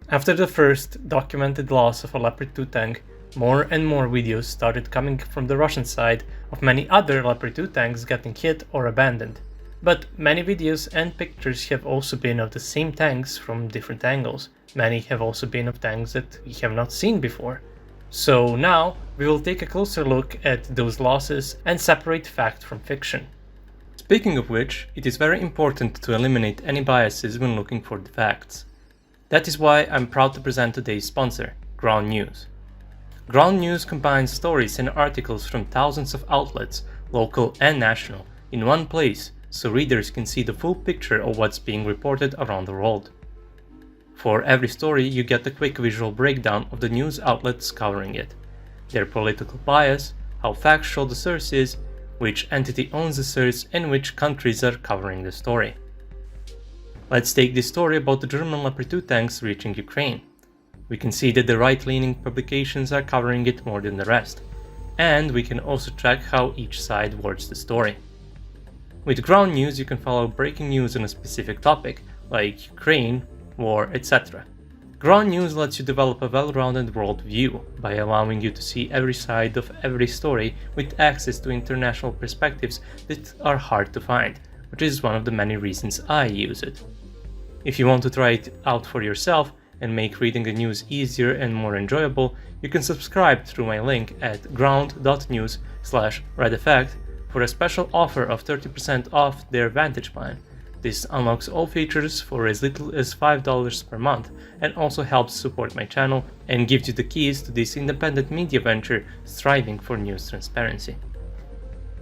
After the first documented loss of a Leopard 2 tank, more and more videos started coming from the Russian side of many other Leopard 2 tanks getting hit or abandoned. But many videos and pictures have also been of the same tanks from different angles. Many have also been of tanks that we have not seen before. So now we will take a closer look at those losses and separate fact from fiction. Speaking of which, it is very important to eliminate any biases when looking for the facts. That is why I'm proud to present today's sponsor, Ground News. Ground News combines stories and articles from thousands of outlets, local and national, in one place so readers can see the full picture of what's being reported around the world. For every story, you get a quick visual breakdown of the news outlets covering it, their political bias, how facts show the source is, which entity owns the source, and which countries are covering the story. Let's take this story about the German Leopard 2 tanks reaching Ukraine. We can see that the right-leaning publications are covering it more than the rest, and we can also track how each side words the story. With Ground News you can follow breaking news on a specific topic, like Ukraine, war, etc. Ground News lets you develop a well-rounded world view by allowing you to see every side of every story with access to international perspectives that are hard to find, which is one of the many reasons I use it. If you want to try it out for yourself and make reading the news easier and more enjoyable, you can subscribe through my link at ground.news/redeffect for a special offer of 30% off their Vantage plan. This unlocks all features for as little as $5 per month and also helps support my channel and gives you the keys to this independent media venture striving for news transparency.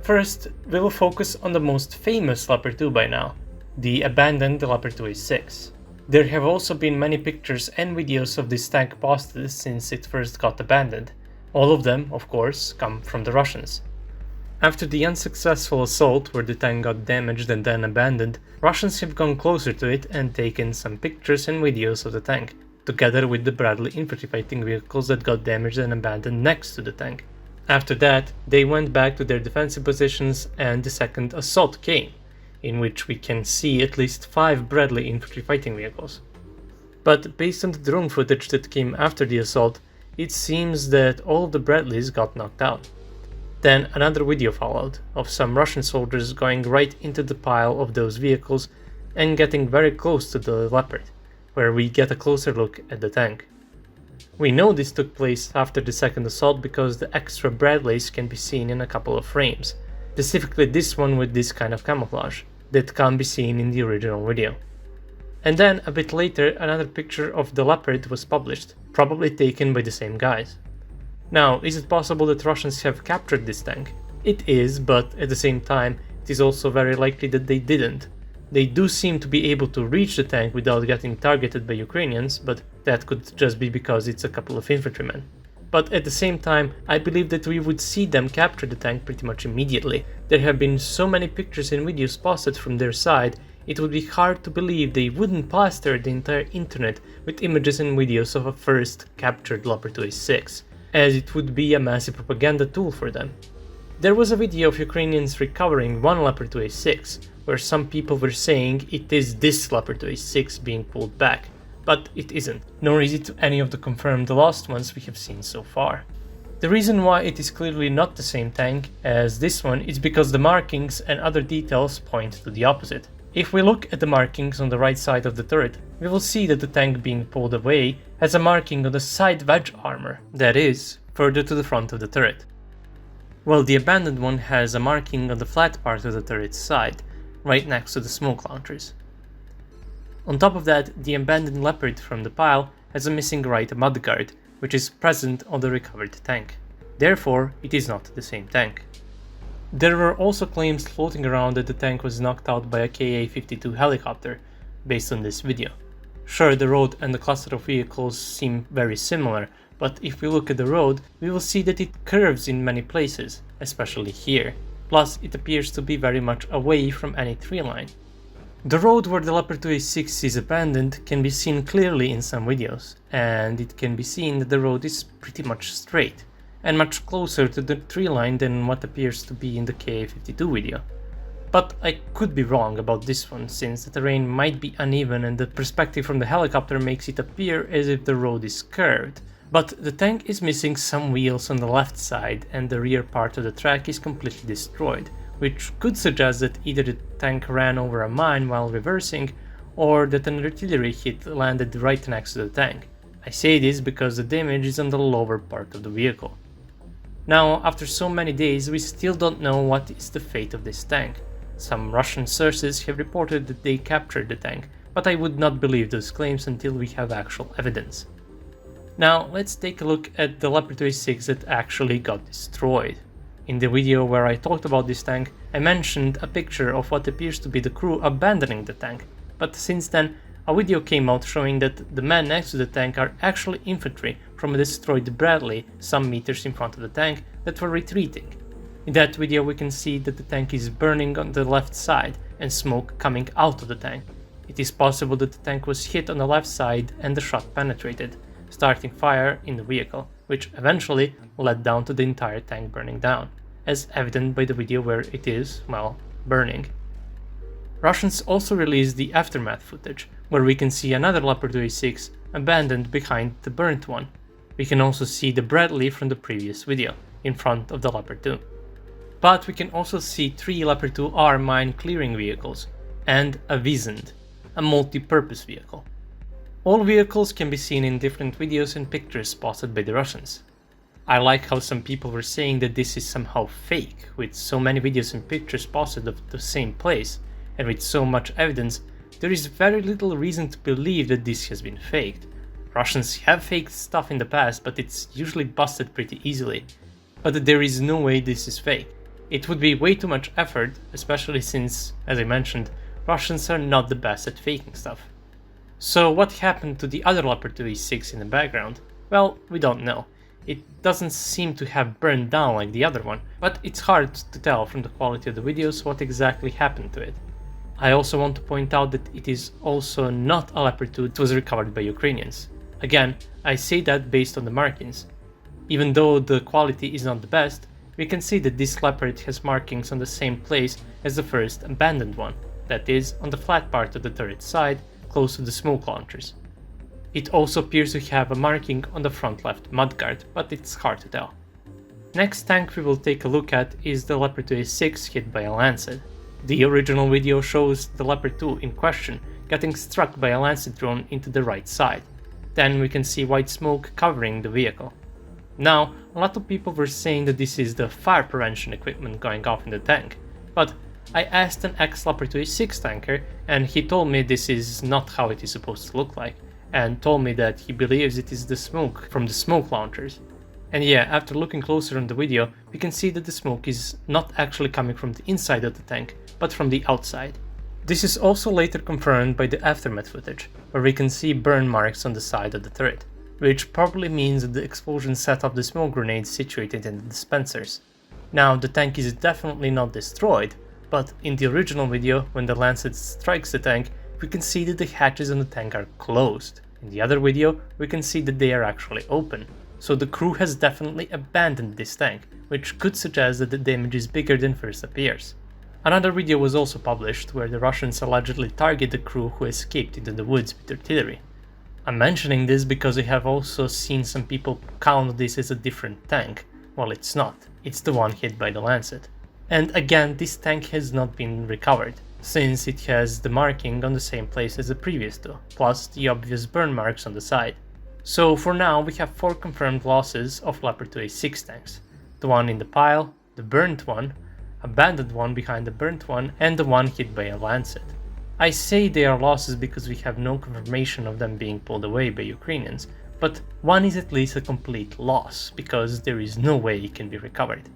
First, we will focus on the most famous Leopard 2 by now, the abandoned Leopard 2A6. There have also been many pictures and videos of this tank posted since it first got abandoned. All of them, of course, come from the Russians. After the unsuccessful assault where the tank got damaged and then abandoned, Russians have gone closer to it and taken some pictures and videos of the tank, together with the Bradley infantry fighting vehicles that got damaged and abandoned next to the tank. After that, they went back to their defensive positions and the second assault came, in which we can see at least 5 Bradley infantry fighting vehicles. But based on the drone footage that came after the assault, it seems that all of the Bradleys got knocked out. Then another video followed, of some Russian soldiers going right into the pile of those vehicles and getting very close to the Leopard, where we get a closer look at the tank. We know this took place after the second assault because the extra Bradleys can be seen in a couple of frames, specifically this one with this kind of camouflage, that can't be seen in the original video. And then a bit later another picture of the Leopard was published, probably taken by the same guys. Now, is it possible that Russians have captured this tank? It is, but at the same time, it is also very likely that they didn't. They do seem to be able to reach the tank without getting targeted by Ukrainians, but that could just be because it's a couple of infantrymen. But at the same time, I believe that we would see them capture the tank pretty much immediately. There have been so many pictures and videos posted from their side, it would be hard to believe they wouldn't plaster the entire internet with images and videos of a first captured Leopard 2A6. As it would be a massive propaganda tool for them. There was a video of Ukrainians recovering one Leopard 2A6, where some people were saying it is this Leopard 2A6 being pulled back, but it isn't, nor is it any of the confirmed lost ones we have seen so far. The reason why it is clearly not the same tank as this one is because the markings and other details point to the opposite. If we look at the markings on the right side of the turret, we will see that the tank being pulled away has a marking on the side wedge armor, that is, further to the front of the turret. While the abandoned one has a marking on the flat part of the turret's side, right next to the smoke launchers. On top of that, the abandoned Leopard from the pile has a missing right mudguard, which is present on the recovered tank. Therefore, it is not the same tank. There were also claims floating around that the tank was knocked out by a Ka-52 helicopter, based on this video. Sure, the road and the cluster of vehicles seem very similar, but if we look at the road, we will see that it curves in many places, especially here. Plus, it appears to be very much away from any tree line. The road where the Leopard 2A6 is abandoned can be seen clearly in some videos, and it can be seen that the road is pretty much straight, and much closer to the tree line than what appears to be in the Ka-52 video. But I could be wrong about this one, since the terrain might be uneven and the perspective from the helicopter makes it appear as if the road is curved. But the tank is missing some wheels on the left side and the rear part of the track is completely destroyed, which could suggest that either the tank ran over a mine while reversing, or that an artillery hit landed right next to the tank. I say this because the damage is on the lower part of the vehicle. Now, after so many days, we still don't know what is the fate of this tank. Some Russian sources have reported that they captured the tank, but I would not believe those claims until we have actual evidence. Now, let's take a look at the Leopard 2A6 that actually got destroyed. In the video where I talked about this tank, I mentioned a picture of what appears to be the crew abandoning the tank, but since then, a video came out showing that the men next to the tank are actually infantry from a destroyed Bradley some meters in front of the tank that were retreating. In that video we can see that the tank is burning on the left side and smoke coming out of the tank. It is possible that the tank was hit on the left side and the shot penetrated, starting fire in the vehicle, which eventually led down to the entire tank burning down, as evident by the video where it is, well, burning. Russians also released the aftermath footage, where we can see another Leopard 2A6 abandoned behind the burnt one. We can also see the Bradley from the previous video, in front of the Leopard 2. But we can also see 3 Leopard 2R mine clearing vehicles, and a Wiesent, a multi-purpose vehicle. All vehicles can be seen in different videos and pictures spotted by the Russians. I like how some people were saying that this is somehow fake, with so many videos and pictures spotted of the same place, and with so much evidence, there is very little reason to believe that this has been faked. Russians have faked stuff in the past, but it's usually busted pretty easily. But there is no way this is fake. It would be way too much effort, especially since, as I mentioned, Russians are not the best at faking stuff. So what happened to the other Leopard 2A6 in the background? Well, we don't know. It doesn't seem to have burned down like the other one, but it's hard to tell from the quality of the videos what exactly happened to it. I also want to point out that it is also not a Leopard 2 that was recovered by Ukrainians. Again, I say that based on the markings. Even though the quality is not the best, we can see that this Leopard has markings on the same place as the first abandoned one, that is, on the flat part of the turret side, close to the smoke launchers. It also appears to have a marking on the front left mudguard, but it's hard to tell. Next tank we will take a look at is the Leopard 2A6 hit by a Lancet. The original video shows the Leopard 2 in question getting struck by a Lancet drone into the right side. Then we can see white smoke covering the vehicle. Now, a lot of people were saying that this is the fire prevention equipment going off in the tank, but I asked an ex-Leopard 2A6 tanker and he told me this is not how it is supposed to look like, and told me that he believes it is the smoke from the smoke launchers. And yeah, after looking closer on the video, we can see that the smoke is not actually coming from the inside of the tank, but from the outside. This is also later confirmed by the aftermath footage, where we can see burn marks on the side of the turret, which probably means that the explosion set off the smoke grenades situated in the dispensers. Now, the tank is definitely not destroyed, but in the original video, when the Lancet strikes the tank, we can see that the hatches on the tank are closed. In the other video, we can see that they are actually open. So the crew has definitely abandoned this tank, which could suggest that the damage is bigger than first appears. Another video was also published where the Russians allegedly target the crew who escaped into the woods with artillery. I'm mentioning this because I have also seen some people count this as a different tank. Well, it's not. It's the one hit by the Lancet. And again, this tank has not been recovered, since it has the marking on the same place as the previous two, plus the obvious burn marks on the side. So for now we have 4 confirmed losses of Leopard 2A6 tanks. The one in the pile, the burnt one, abandoned one behind the burnt one, and the one hit by a Lancet. I say they are losses because we have no confirmation of them being pulled away by Ukrainians, but one is at least a complete loss, because there is no way it can be recovered.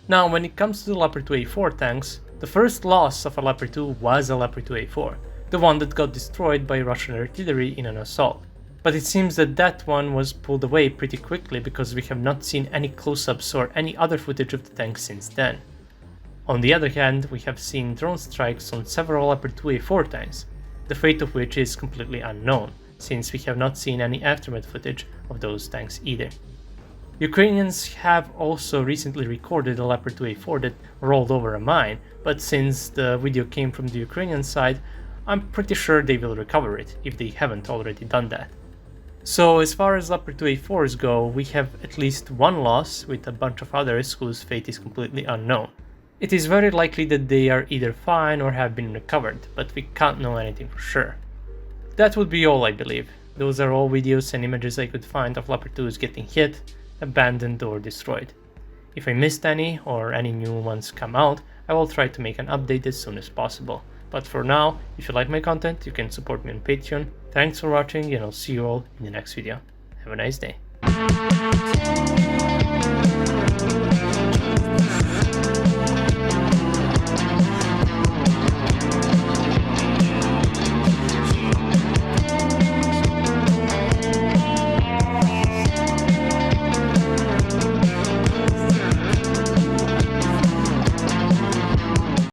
Now, when it comes to the Leopard 2A4 tanks, the first loss of a Leopard 2 was a Leopard 2A4, the one that got destroyed by Russian artillery in an assault. But it seems that that one was pulled away pretty quickly because we have not seen any close-ups or any other footage of the tank since then. On the other hand, we have seen drone strikes on several Leopard 2A4 tanks, the fate of which is completely unknown, since we have not seen any aftermath footage of those tanks either. Ukrainians have also recently recorded a Leopard 2A4 that rolled over a mine, but since the video came from the Ukrainian side, I'm pretty sure they will recover it, if they haven't already done that. So as far as Leopard 2A4s go, we have at least one loss, with a bunch of others whose fate is completely unknown. It is very likely that they are either fine or have been recovered, but we can't know anything for sure. That would be all, I believe. Those are all videos and images I could find of Leopard 2s getting hit, abandoned or destroyed. If I missed any, or any new ones come out, I will try to make an update as soon as possible. But for now, if you like my content, you can support me on Patreon. Thanks for watching, and I'll see you all in the next video. Have a nice day.